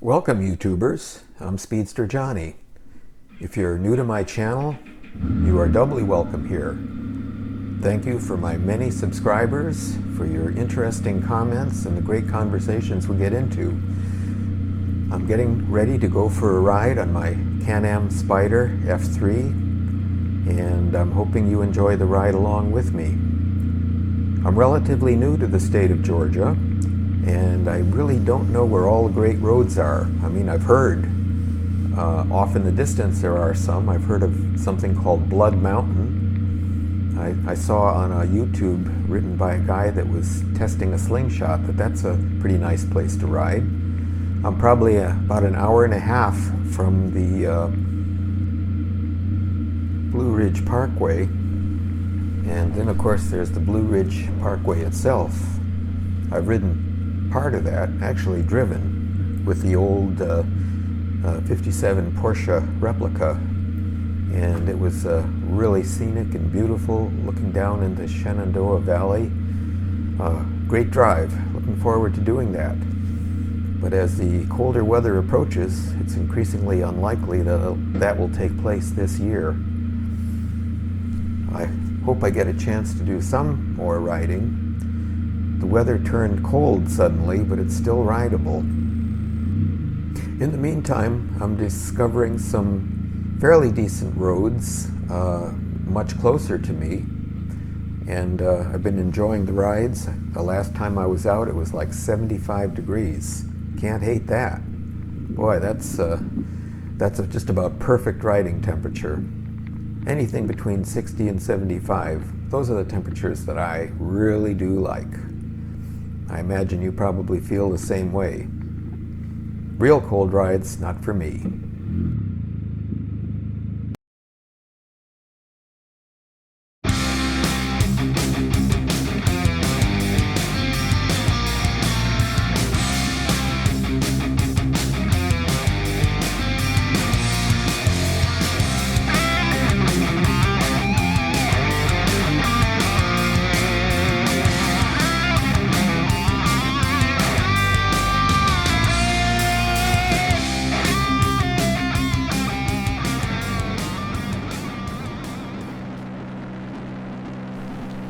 Welcome YouTubers, I'm Speedster Johnny. If you're new to my channel, you are doubly welcome here. Thank you for my many subscribers, for your interesting comments and the great conversations we get into. I'm getting ready to go for a ride on my Can Am Spyder F3, and I'm hoping you enjoy the ride along with me. I'm relatively new to the state of Georgia, and I really don't know where all the great roads are. I mean, I've heard, off in the distance there are some. I've heard of something called Blood Mountain. I saw on a YouTube written by a guy that was testing a slingshot that that's a pretty nice place to ride. I'm probably about an hour and a half from the Blue Ridge Parkway. And then of course there's the Blue Ridge Parkway itself. I've ridden part of that, actually driven, with the old 57 Porsche replica. And it was really scenic and beautiful, looking down into Shenandoah Valley. Great drive, looking forward to doing that. But as the colder weather approaches, it's increasingly unlikely that that will take place this year. I hope I get a chance to do some more riding. The weather turned cold suddenly, but it's still rideable. In the meantime, I'm discovering some fairly decent roads much closer to me, and I've been enjoying the rides. The last time I was out, it was like 75 degrees. Can't hate that. Boy, that's just about perfect riding temperature. Anything between 60 and 75, those are the temperatures that I really do like. I imagine you probably feel the same way. Real cold rides, not for me.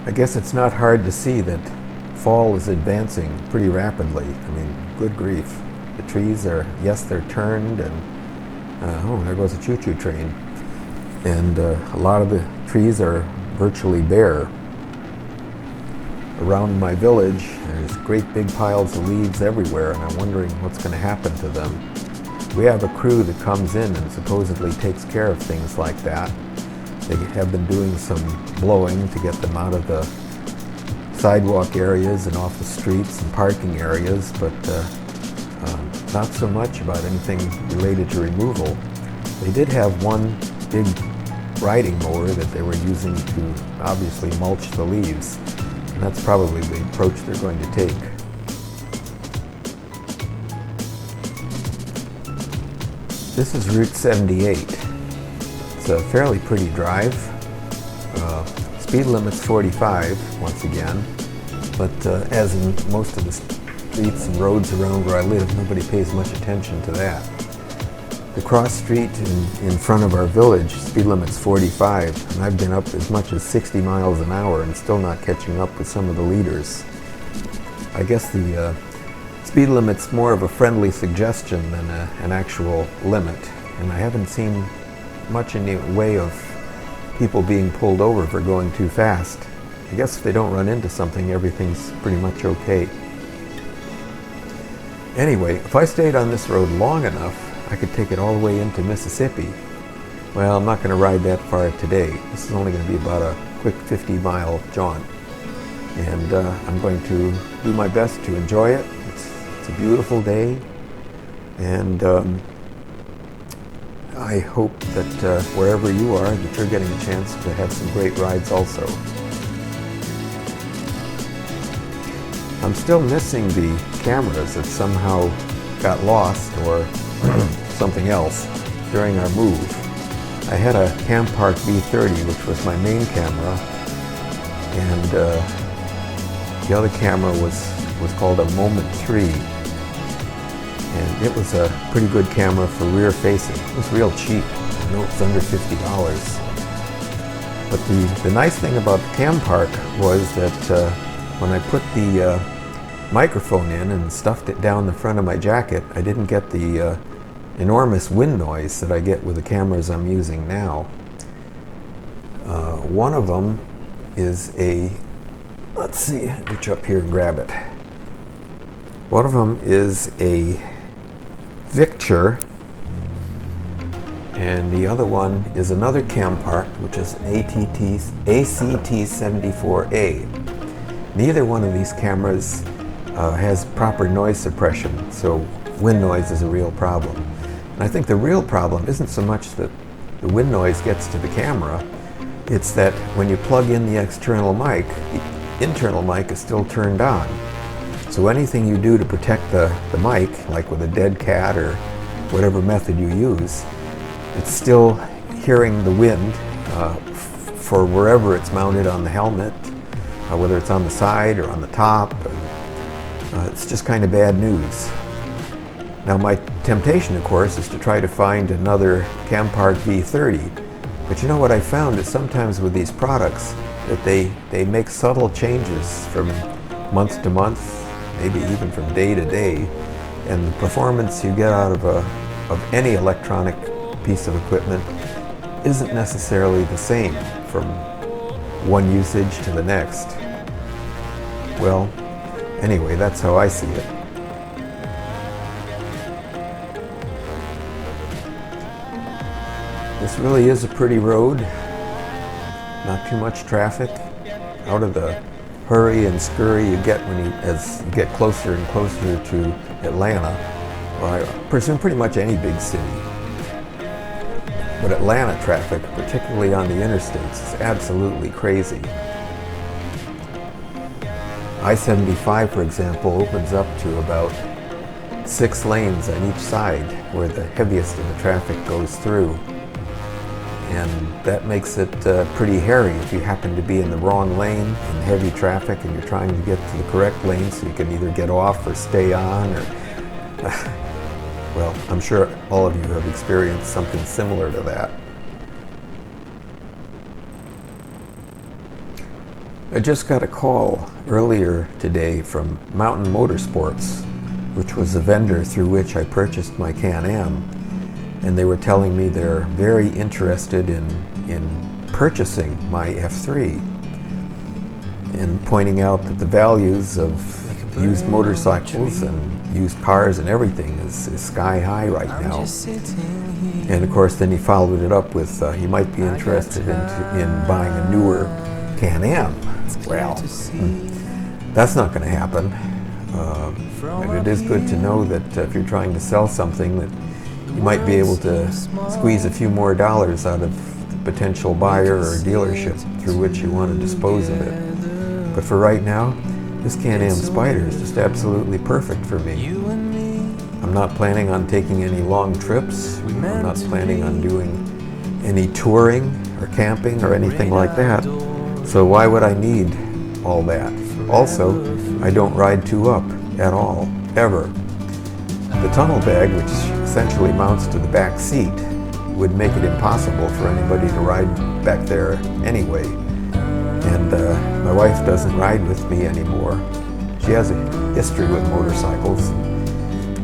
I guess it's not hard to see that fall is advancing pretty rapidly. I mean, good grief. The trees are, yes, they're turned, and oh, there goes a choo-choo train. And a lot of the trees are virtually bare. Around my village, there's great big piles of leaves everywhere, and I'm wondering what's going to happen to them. We have a crew that comes in and supposedly takes care of things like that. They have been doing some blowing to get them out of the sidewalk areas and off the streets and parking areas, but not so much about anything related to removal. They did have one big riding mower that they were using to obviously mulch the leaves, and that's probably the approach they're going to take. This is Route 78. It's a fairly pretty drive. Speed limit's 45, once again, but as in most of the streets and roads around where I live, nobody pays much attention to that. The cross street in front of our village, speed limit's 45, and I've been up as much as 60 miles an hour and still not catching up with some of the leaders. I guess the speed limit's more of a friendly suggestion than an actual limit, and I haven't seen much in the way of people being pulled over for going too fast. I guess if they don't run into something, everything's pretty much okay. Anyway, if I stayed on this road long enough, I could take it all the way into Mississippi. Well, I'm not going to ride that far today. This is only going to be about a quick 50-mile jaunt. And I'm going to do my best to enjoy it. It's a beautiful day, and I hope that wherever you are, that you're getting a chance to have some great rides also. I'm still missing the cameras that somehow got lost or something else during our move. I had a Campark V30, which was my main camera, and the other camera was called a Moment 3. And it was a pretty good camera for rear facing. It was real cheap. I know it's under $50. But the nice thing about the Cam Park was that when I put the microphone in and stuffed it down the front of my jacket, I didn't get the enormous wind noise that I get with the cameras I'm using now. One of them is a, let's see, reach up here and grab it. One of them is a Victure, and the other one is another Cam Park, which is an ACT74A. Neither one of these cameras has proper noise suppression, so wind noise is a real problem. And I think the real problem isn't so much that the wind noise gets to the camera, it's that when you plug in the external mic, the internal mic is still turned on. So anything you do to protect the mic, like with a dead cat or whatever method you use, it's still hearing the wind for wherever it's mounted on the helmet, whether it's on the side or on the top. It's just kind of bad news. Now my temptation, of course, is to try to find another Cam Park V30. But you know what I found is sometimes with these products that they make subtle changes from month to month, maybe even from day to day, and the performance you get out of any electronic piece of equipment isn't necessarily the same from one usage to the next. Well, anyway, that's how I see it. This really is a pretty road, not too much traffic, out of the hurry and scurry you get as you get closer and closer to Atlanta, or I presume pretty much any big city. But Atlanta traffic, particularly on the interstates, is absolutely crazy. I-75, for example, opens up to about 6 lanes on each side where the heaviest of the traffic goes through. And that makes it pretty hairy if you happen to be in the wrong lane in heavy traffic and you're trying to get to the correct lane so you can either get off or stay on, or well, I'm sure all of you have experienced something similar to that. I just got a call earlier today from Mountain Motorsports, which was the vendor through which I purchased my Can Am. And they were telling me they're very interested in purchasing my F3 and pointing out that the values of used motorcycles and used cars and everything is sky high right now. And of course then he followed it up with you might be interested in buying a newer Can Am. Well, that's not going to happen. And it is good to know that if you're trying to sell something, that you might be able to squeeze a few more dollars out of the potential buyer or dealership through which you want to dispose of it. But for right now, this Can Am Spyder is just absolutely perfect for me. I'm not planning on taking any long trips. I'm not planning on doing any touring or camping or anything like that. So why would I need all that? Also, I don't ride two up at all, ever. The tunnel bag, which essentially mounts to the back seat, would make it impossible for anybody to ride back there anyway. And my wife doesn't ride with me anymore. She has a history with motorcycles.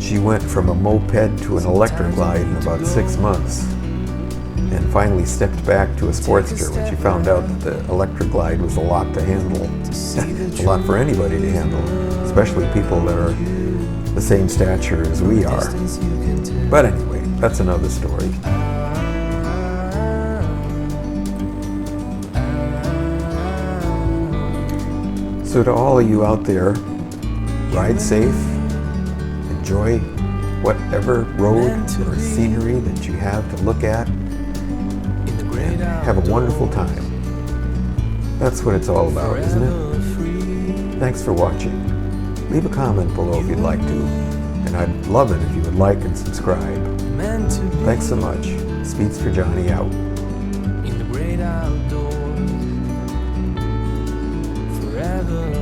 She went from a moped to an Electroglide in about 6 months, and finally stepped back to a Sportster when she found out that the Electroglide was a lot to handle. It's a lot for anybody to handle, especially people that are the same stature as we are. But anyway, that's another story. So to all of you out there, ride safe, enjoy whatever road or scenery that you have to look at, and have a wonderful time. That's what it's all about, isn't it? Thanks for watching. Leave a comment below if you'd like to, and I'd love it if you would like and subscribe. Thanks so much. Speedster Johnny out. In the great outdoors, forever.